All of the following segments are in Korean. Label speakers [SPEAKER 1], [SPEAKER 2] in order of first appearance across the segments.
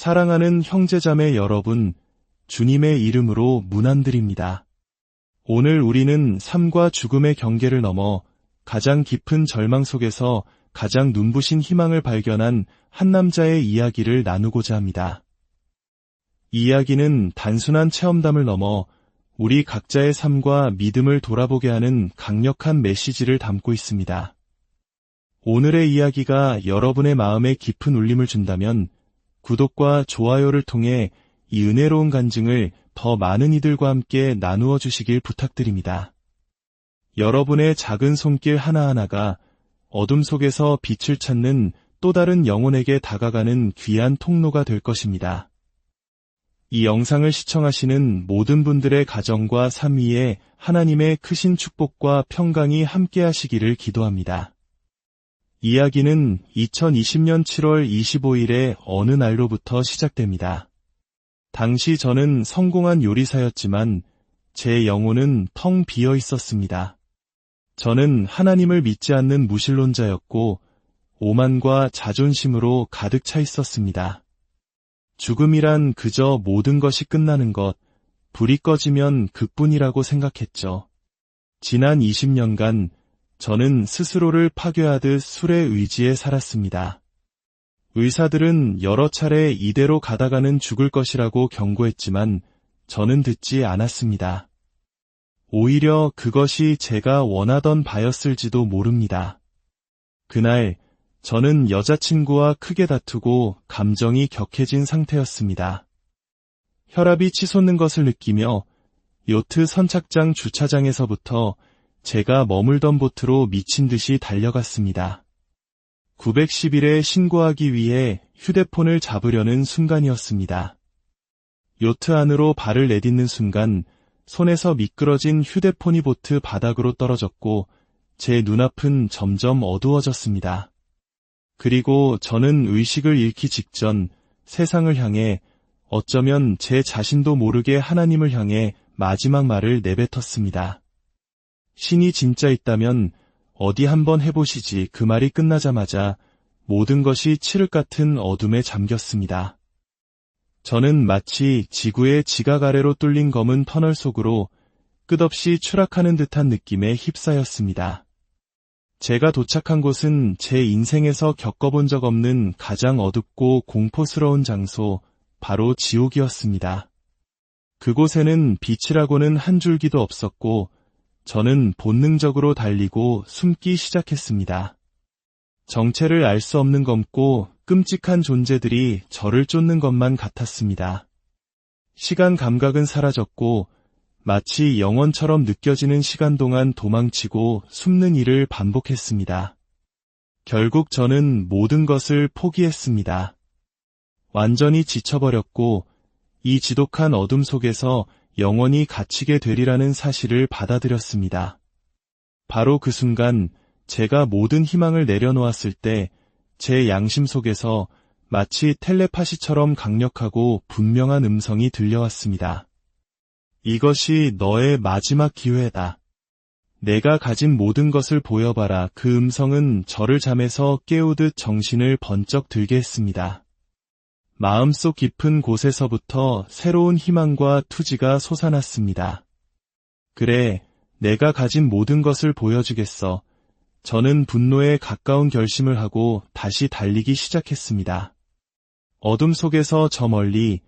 [SPEAKER 1] 사랑하는 형제자매 여러분, 주님의 이름으로 문안드립니다. 오늘 우리는 삶과 죽음의 경계를 넘어 가장 깊은 절망 속에서 가장 눈부신 희망을 발견한 한 남자의 이야기를 나누고자 합니다. 이 이야기는 단순한 체험담을 넘어 우리 각자의 삶과 믿음을 돌아보게 하는 강력한 메시지를 담고 있습니다. 오늘의 이야기가 여러분의 마음에 깊은 울림을 준다면 구독과 좋아요를 통해 이 은혜로운 간증을 더 많은 이들과 함께 나누어 주시길 부탁드립니다. 여러분의 작은 손길 하나하나가 어둠 속에서 빛을 찾는 또 다른 영혼에게 다가가는 귀한 통로가 될 것입니다. 이 영상을 시청하시는 모든 분들의 가정과 삶 위에 하나님의 크신 축복과 평강이 함께 하시기를 기도합니다. 이야기는 2020년 7월 25일의 어느 날로부터 시작됩니다. 당시 저는 성공한 요리사였지만 제 영혼은 텅 비어 있었습니다. 저는 하나님을 믿지 않는 무신론자였고 오만과 자존심으로 가득 차 있었습니다. 죽음이란 그저 모든 것이 끝나는 것, 불이 꺼지면 그뿐이라고 생각했죠. 지난 20년간 저는 스스로를 파괴하듯 술에 의지해 살았습니다. 의사들은 여러 차례 이대로 가다가는 죽을 것이라고 경고했지만 저는 듣지 않았습니다. 오히려 그것이 제가 원하던 바였을지도 모릅니다. 그날 저는 여자친구와 크게 다투고 감정이 격해진 상태였습니다. 혈압이 치솟는 것을 느끼며 요트 선착장 주차장에서부터 제가 머물던 보트로 미친 듯이 달려갔습니다. 911에 신고하기 위해 휴대폰을 잡으려는 순간이었습니다. 요트 안으로 발을 내딛는 순간 손에서 미끄러진 휴대폰이 보트 바닥으로 떨어졌고 제 눈앞은 점점 어두워졌습니다. 그리고 저는 의식을 잃기 직전 세상을 향해 어쩌면 제 자신도 모르게 하나님을 향해 마지막 말을 내뱉었습니다. 신이 진짜 있다면 어디 한번 해보시지. 그 말이 끝나자마자 모든 것이 칠흑 같은 어둠에 잠겼습니다. 저는 마치 지구의 지각 아래로 뚫린 검은 터널 속으로 끝없이 추락하는 듯한 느낌에 휩싸였습니다. 제가 도착한 곳은 제 인생에서 겪어본 적 없는 가장 어둡고 공포스러운 장소, 바로 지옥이었습니다. 그곳에는 빛이라고는 한 줄기도 없었고 저는 본능적으로 달리고 숨기 시작했습니다. 정체를 알 수 없는 검고 끔찍한 존재들이 저를 쫓는 것만 같았습니다. 시간 감각은 사라졌고 마치 영원처럼 느껴지는 시간 동안 도망치고 숨는 일을 반복했습니다. 결국 저는 모든 것을 포기했습니다. 완전히 지쳐버렸고 이 지독한 어둠 속에서 영원히 갇히게 되리라는 사실을 받아들였습니다. 바로 그 순간 제가 모든 희망을 내려놓았을 때 제 양심 속에서 마치 텔레파시처럼 강력하고 분명한 음성이 들려왔습니다. 이것이 너의 마지막 기회다. 내가 가진 모든 것을 보여봐라. 그 음성은 저를 잠에서 깨우듯 정신을 번쩍 들게 했습니다. 마음속 깊은 곳에서부터 새로운 희망과 투지가 솟아났습니다. 그래, 내가 가진 모든 것을 보여주겠어. 저는 분노에 가까운 결심을 하고 다시 달리기 시작했습니다. 어둠 속에서 저 멀리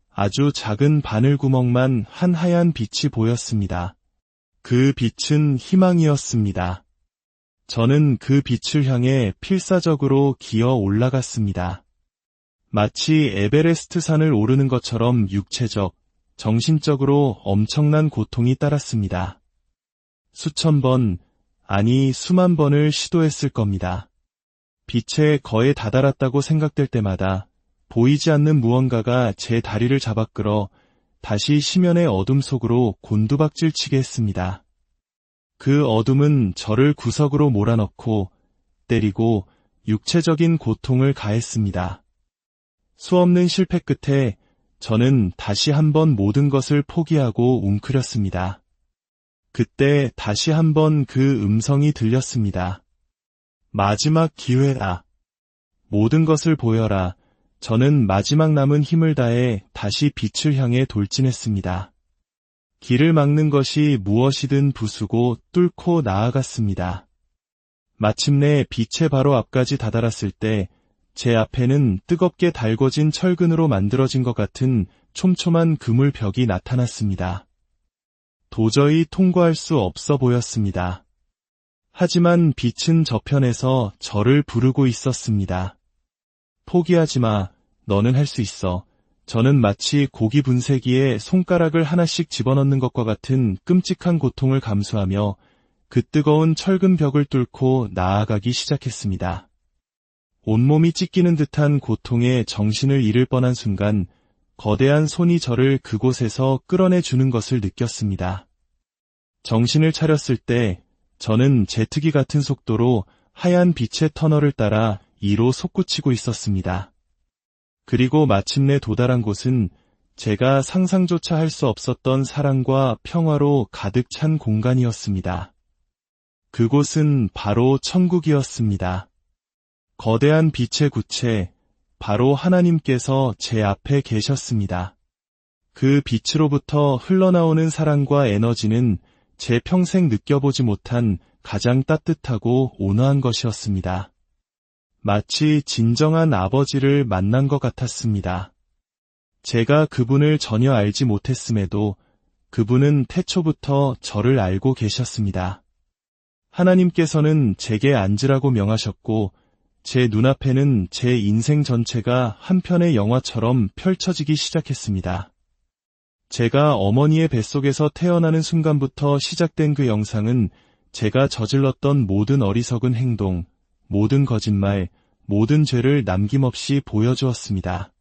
[SPEAKER 1] 아주 작은 바늘구멍만 한 하얀 빛이 보였습니다. 그 빛은 희망이었습니다. 저는 그 빛을 향해 필사적으로 기어 올라갔습니다. 마치 에베레스트 산을 오르는 것처럼 육체적, 정신적으로 엄청난 고통이 따랐습니다. 수천 번, 아니 수만 번을 시도했을 겁니다. 빛에 거의 다다랐다고 생각될 때마다 보이지 않는 무언가가 제 다리를 잡아 끌어 다시 심연의 어둠 속으로 곤두박질치게 했습니다. 그 어둠은 저를 구석으로 몰아넣고 때리고 육체적인 고통을 가했습니다. 수없는 실패 끝에 저는 다시 한번 모든 것을 포기하고 웅크렸습니다. 그때 다시 한번 그 음성이 들렸습니다. 마지막 기회다. 모든 것을 보여라. 저는 마지막 남은 힘을 다해 다시 빛을 향해 돌진했습니다. 길을 막는 것이 무엇이든 부수고 뚫고 나아갔습니다. 마침내 빛의 바로 앞까지 다다랐을 때 제 앞에는 뜨겁게 달궈진 철근으로 만들어진 것 같은 촘촘한 그물 벽이 나타났습니다. 도저히 통과할 수 없어 보였습니다. 하지만 빛은 저편에서 저를 부르고 있었습니다. 포기하지 마, 너는 할 수 있어. 저는 마치 고기 분쇄기에 손가락을 하나씩 집어넣는 것과 같은 끔찍한 고통을 감수하며 그 뜨거운 철근 벽을 뚫고 나아가기 시작했습니다. 온몸이 찢기는 듯한 고통에 정신을 잃을 뻔한 순간 거대한 손이 저를 그곳에서 끌어내주는 것을 느꼈습니다. 정신을 차렸을 때 저는 제트기 같은 속도로 하얀 빛의 터널을 따라 2로 솟구치고 있었습니다. 그리고 마침내 도달한 곳은 제가 상상조차 할 수 없었던 사랑과 평화로 가득 찬 공간이었습니다. 그곳은 바로 천국이었습니다. 거대한 빛의 구체, 바로 하나님께서 제 앞에 계셨습니다. 그 빛으로부터 흘러나오는 사랑과 에너지는 제 평생 느껴보지 못한 가장 따뜻하고 온화한 것이었습니다. 마치 진정한 아버지를 만난 것 같았습니다. 제가 그분을 전혀 알지 못했음에도 그분은 태초부터 저를 알고 계셨습니다. 하나님께서는 제게 앉으라고 명하셨고 제 눈앞에는 제 인생 전체가 한 편의 영화처럼 펼쳐지기 시작했습니다. 제가 어머니의 뱃속에서 태어나는 순간부터 시작된 그 영상은 제가 저질렀던 모든 어리석은 행동, 모든 거짓말, 모든 죄를 남김없이 보여주었습니다.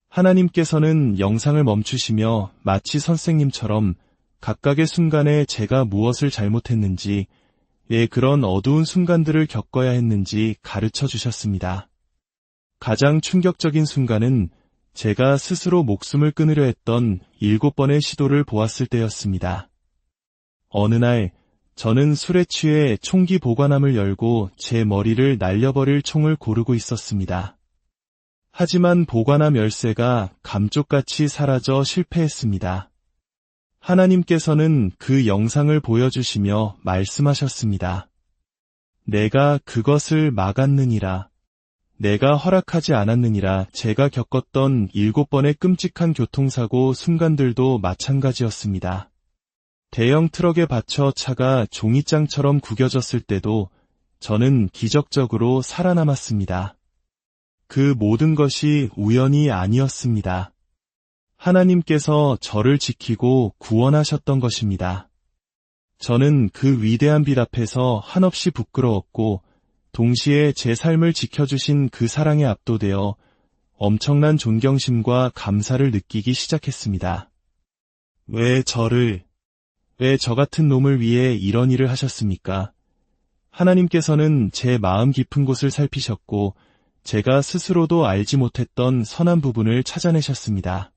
[SPEAKER 1] 하나님께서는 영상을 멈추시며 마치 선생님처럼 각각의 순간에 제가 무엇을 잘못했는지, 왜 그런 어두운 순간들을 겪어야 했는지 가르쳐 주셨습니다. 가장 충격적인 순간은 제가 스스로 목숨을 끊으려 했던 7번의 시도를 보았을 때였습니다. 어느 날 저는 술에 취해 총기 보관함을 열고 제 머리를 날려버릴 총을 고르고 있었습니다. 하지만 보관함 열쇠가 감쪽같이 사라져 실패했습니다. 하나님께서는 그 영상을 보여주시며 말씀하셨습니다. 내가 그것을 막았느니라. 내가 허락하지 않았느니라. 제가 겪었던 7번의 끔찍한 교통사고 순간들도 마찬가지였습니다. 대형 트럭에 받쳐 차가 종이장처럼 구겨졌을 때도 저는 기적적으로 살아남았습니다. 그 모든 것이 우연이 아니었습니다. 하나님께서 저를 지키고 구원하셨던 것입니다. 저는 그 위대한 빛 앞에서 한없이 부끄러웠고 동시에 제 삶을 지켜주신 그 사랑에 압도되어 엄청난 존경심과 감사를 느끼기 시작했습니다. 왜 저 같은 놈을 위해 이런 일을 하셨습니까? 하나님께서는 제 마음 깊은 곳을 살피셨고 제가 스스로도 알지 못했던 선한 부분을 찾아내셨습니다.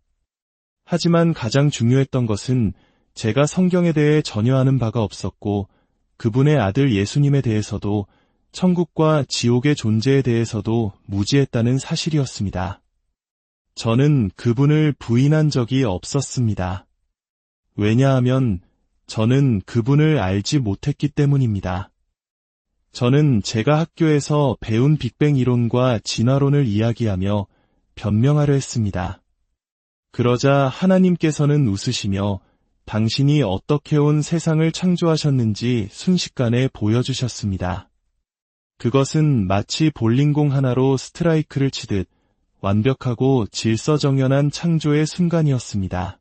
[SPEAKER 1] 하지만 가장 중요했던 것은 제가 성경에 대해 전혀 아는 바가 없었고 그분의 아들 예수님에 대해서도 천국과 지옥의 존재에 대해서도 무지했다는 사실이었습니다. 저는 그분을 부인한 적이 없었습니다. 왜냐하면 저는 그분을 알지 못했기 때문입니다. 저는 제가 학교에서 배운 빅뱅 이론과 진화론을 이야기하며 변명하려 했습니다. 그러자 하나님께서는 웃으시며 당신이 어떻게 온 세상을 창조하셨는지 순식간에 보여주셨습니다. 그것은 마치 볼링공 하나로 스트라이크를 치듯 완벽하고 질서정연한 창조의 순간이었습니다.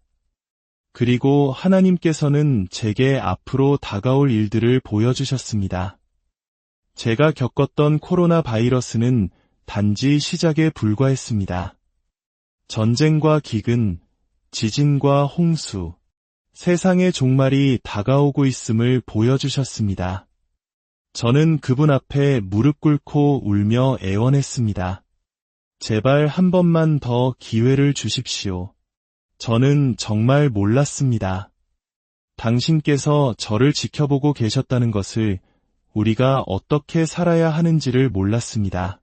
[SPEAKER 1] 그리고 하나님께서는 제게 앞으로 다가올 일들을 보여주셨습니다. 제가 겪었던 코로나 바이러스는 단지 시작에 불과했습니다. 전쟁과 기근, 지진과 홍수, 세상의 종말이 다가오고 있음을 보여주셨습니다. 저는 그분 앞에 무릎 꿇고 울며 애원했습니다. 제발 한 번만 더 기회를 주십시오. 저는 정말 몰랐습니다. 당신께서 저를 지켜보고 계셨다는 것을, 우리가 어떻게 살아야 하는지를 몰랐습니다.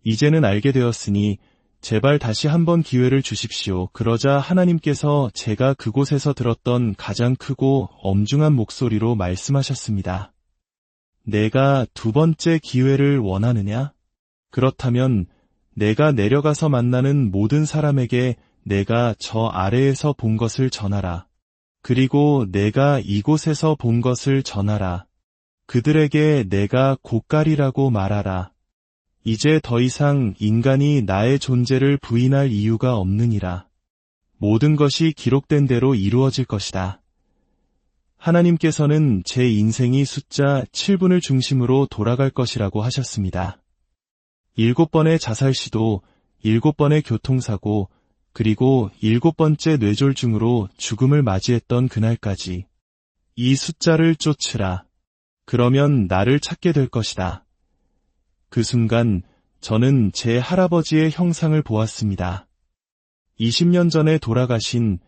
[SPEAKER 1] 이제는 알게 되었으니 제발 다시 한번 기회를 주십시오. 그러자 하나님께서 제가 그곳에서 들었던 가장 크고 엄중한 목소리로 말씀하셨습니다. 내가 두 번째 기회를 원하느냐? 그렇다면 내가 내려가서 만나는 모든 사람에게 내가 저 아래에서 본 것을 전하라. 그리고 내가 이곳에서 본 것을 전하라. 그들에게 내가 고깔이라고 말하라. 이제 더 이상 인간이 나의 존재를 부인할 이유가 없느니라. 모든 것이 기록된 대로 이루어질 것이다. 하나님께서는 제 인생이 숫자 7분을 중심으로 돌아갈 것이라고 하셨습니다. 7번의 자살 시도, 7번의 교통사고, 그리고 7번째 뇌졸중으로 죽음을 맞이했던 그날까지 이 숫자를 쫓으라. 그러면 나를 찾게 될 것이다. 그 순간 저는 제 할아버지의 형상을 보았습니다. 20년 전에 돌아가신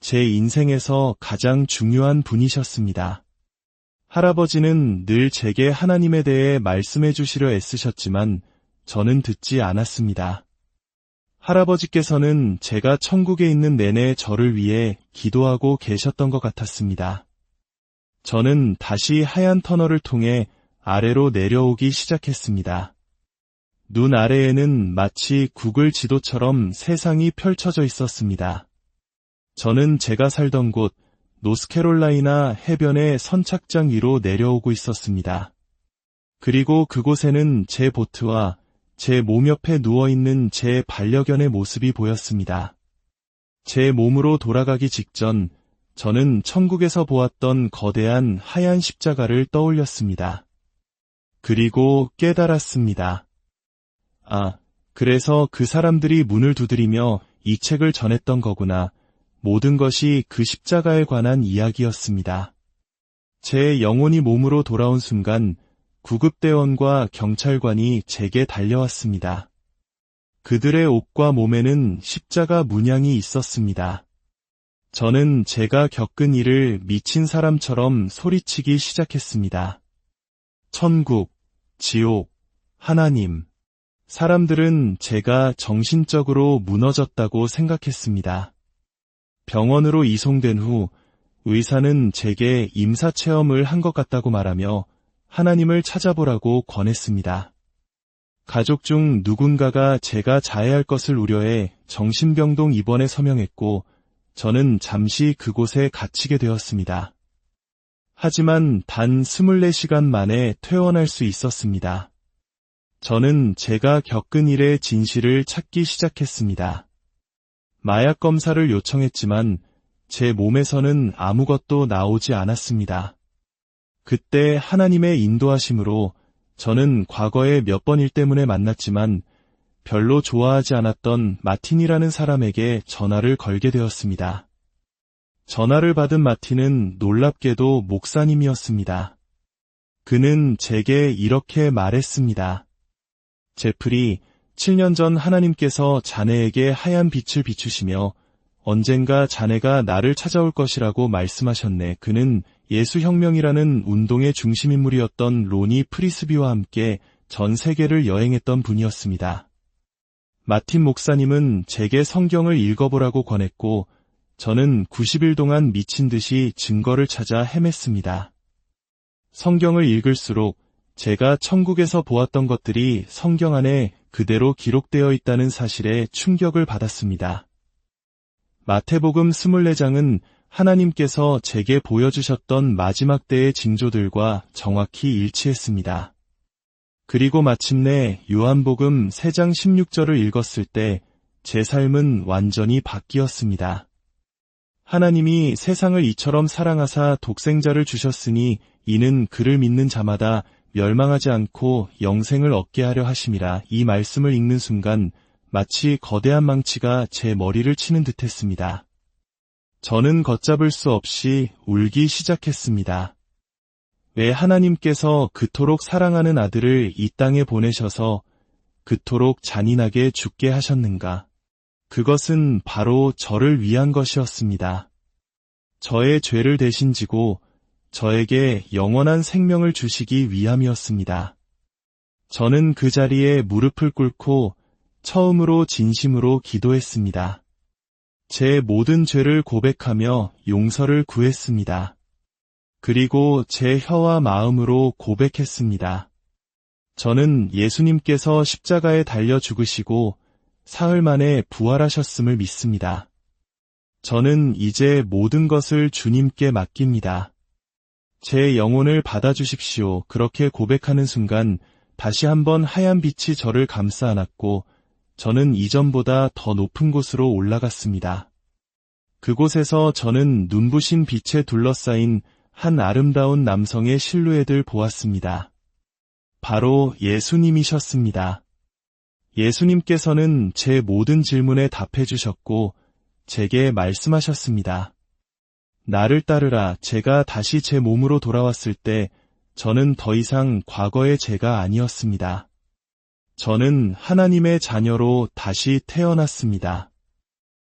[SPEAKER 1] 제 인생에서 가장 중요한 분이셨습니다. 할아버지는 늘 제게 하나님에 대해 말씀해 주시려 애쓰셨지만 저는 듣지 않았습니다. 할아버지께서는 제가 천국에 있는 내내 저를 위해 기도하고 계셨던 것 같았습니다. 저는 다시 하얀 터널을 통해 아래로 내려오기 시작했습니다. 눈 아래에는 마치 구글 지도처럼 세상이 펼쳐져 있었습니다. 저는 제가 살던 곳 노스캐롤라이나 해변의 선착장 위로 내려오고 있었습니다. 그리고 그곳에는 제 보트와 제 몸 옆에 누워있는 제 반려견의 모습이 보였습니다. 제 몸으로 돌아가기 직전 저는 천국에서 보았던 거대한 하얀 십자가를 떠올렸습니다. 그리고 깨달았습니다. 그래서 그 사람들이 문을 두드리며 이 책을 전했던 거구나. 모든 것이 그 십자가에 관한 이야기였습니다. 제 영혼이 몸으로 돌아온 순간 구급대원과 경찰관이 제게 달려왔습니다. 그들의 옷과 몸에는 십자가 문양이 있었습니다. 저는 제가 겪은 일을 미친 사람처럼 소리치기 시작했습니다. 천국, 지옥, 하나님. 사람들은 제가 정신적으로 무너졌다고 생각했습니다. 병원으로 이송된 후 의사는 제게 임사체험을 한 것 같다고 말하며 하나님을 찾아보라고 권했습니다. 가족 중 누군가가 제가 자해할 것을 우려해 정신병동 입원에 서명했고 저는 잠시 그곳에 갇히게 되었습니다. 하지만 단 24시간 만에 퇴원할 수 있었습니다. 저는 제가 겪은 일의 진실을 찾기 시작했습니다. 마약 검사를 요청했지만 제 몸에서는 아무것도 나오지 않았습니다. 그때 하나님의 인도하심으로 저는 과거에 몇 번 일 때문에 만났지만 별로 좋아하지 않았던 마틴이라는 사람에게 전화를 걸게 되었습니다. 전화를 받은 마틴은 놀랍게도 목사님이었습니다. 그는 제게 이렇게 말했습니다. 제프리, 7년 전 하나님께서 자네에게 하얀 빛을 비추시며 언젠가 자네가 나를 찾아올 것이라고 말씀하셨네. 그는 예수혁명이라는 운동의 중심인물이었던 로니 프리스비와 함께 전 세계를 여행했던 분이었습니다. 마틴 목사님은 제게 성경을 읽어보라고 권했고 저는 90일 동안 미친 듯이 증거를 찾아 헤맸습니다. 성경을 읽을수록 제가 천국에서 보았던 것들이 성경 안에 그대로 기록되어 있다는 사실에 충격을 받았습니다. 마태복음 24장은 하나님께서 제게 보여주셨던 마지막 때의 징조들과 정확히 일치했습니다. 그리고 마침내 요한복음 3장 16절을 읽었을 때 제 삶은 완전히 바뀌었습니다. 하나님이 세상을 이처럼 사랑하사 독생자를 주셨으니 이는 그를 믿는 자마다 멸망하지 않고 영생을 얻게 하려 하심이라. 이 말씀을 읽는 순간 마치 거대한 망치가 제 머리를 치는 듯했습니다. 저는 걷잡을 수 없이 울기 시작했습니다. 왜 하나님께서 그토록 사랑하는 아들을 이 땅에 보내셔서 그토록 잔인하게 죽게 하셨는가? 그것은 바로 저를 위한 것이었습니다. 저의 죄를 대신 지고 저에게 영원한 생명을 주시기 위함이었습니다. 저는 그 자리에 무릎을 꿇고 처음으로 진심으로 기도했습니다. 제 모든 죄를 고백하며 용서를 구했습니다. 그리고 제 혀와 마음으로 고백했습니다. 저는 예수님께서 십자가에 달려 죽으시고 사흘 만에 부활하셨음을 믿습니다. 저는 이제 모든 것을 주님께 맡깁니다. 제 영혼을 받아주십시오. 그렇게 고백하는 순간 다시 한번 하얀 빛이 저를 감싸 안았고 저는 이전보다 더 높은 곳으로 올라갔습니다. 그곳에서 저는 눈부신 빛에 둘러싸인 한 아름다운 남성의 실루엣을 보았습니다. 바로 예수님이셨습니다. 예수님께서는 제 모든 질문에 답해 주셨고 제게 말씀하셨습니다. 나를 따르라. 제가 다시 제 몸으로 돌아왔을 때 저는 더 이상 과거의 제가 아니었습니다. 저는 하나님의 자녀로 다시 태어났습니다.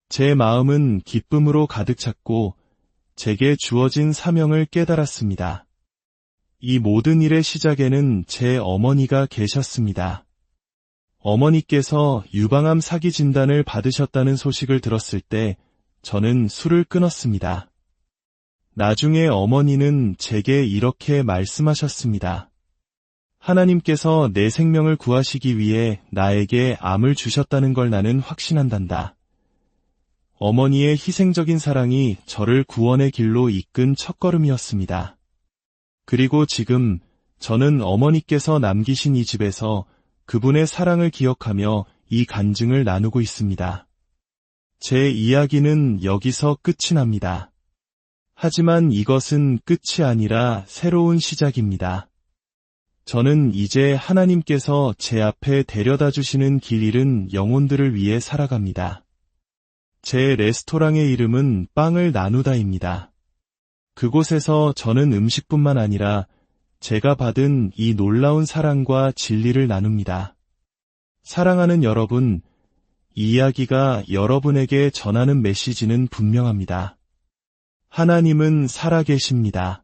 [SPEAKER 1] 제 마음은 기쁨으로 가득 찼고 제게 주어진 사명을 깨달았습니다. 이 모든 일의 시작에는 제 어머니가 계셨습니다. 어머니께서 유방암 사기 진단을 받으셨다는 소식을 들었을 때 저는 술을 끊었습니다. 나중에 어머니는 제게 이렇게 말씀하셨습니다. 하나님께서 내 생명을 구하시기 위해 나에게 암을 주셨다는 걸 나는 확신한단다. 어머니의 희생적인 사랑이 저를 구원의 길로 이끈 첫걸음이었습니다. 그리고 지금 저는 어머니께서 남기신 이 집에서 그분의 사랑을 기억하며 이 간증을 나누고 있습니다. 제 이야기는 여기서 끝이 납니다. 하지만 이것은 끝이 아니라 새로운 시작입니다. 저는 이제 하나님께서 제 앞에 데려다 주시는 길 잃은 영혼들을 위해 살아갑니다. 제 레스토랑의 이름은 빵을 나누다입니다. 그곳에서 저는 음식뿐만 아니라 제가 받은 이 놀라운 사랑과 진리를 나눕니다. 사랑하는 여러분, 이 이야기가 여러분에게 전하는 메시지는 분명합니다. 하나님은 살아계십니다.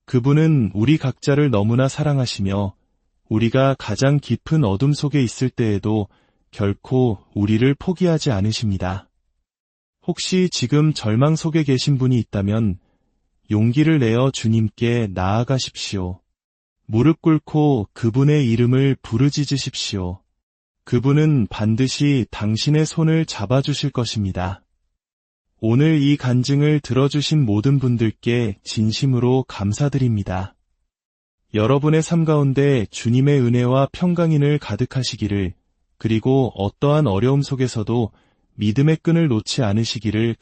[SPEAKER 1] 그분은 우리 각자를 너무나 사랑하시며 우리가 가장 깊은 어둠 속에 있을 때에도 결코 우리를 포기하지 않으십니다. 혹시 지금 절망 속에 계신 분이 있다면 용기를 내어 주님께 나아가십시오. 무릎 꿇고 그분의 이름을 부르짖으십시오. 그분은 반드시 당신의 손을 잡아주실 것입니다. 오늘 이 간증을 들어주신 모든 분들께 진심으로 감사드립니다. 여러분의 삶 가운데 주님의 은혜와 평강인을 가득하시기를, 그리고 어떠한 어려움 속에서도 믿음의 끈을 놓지 않으시기를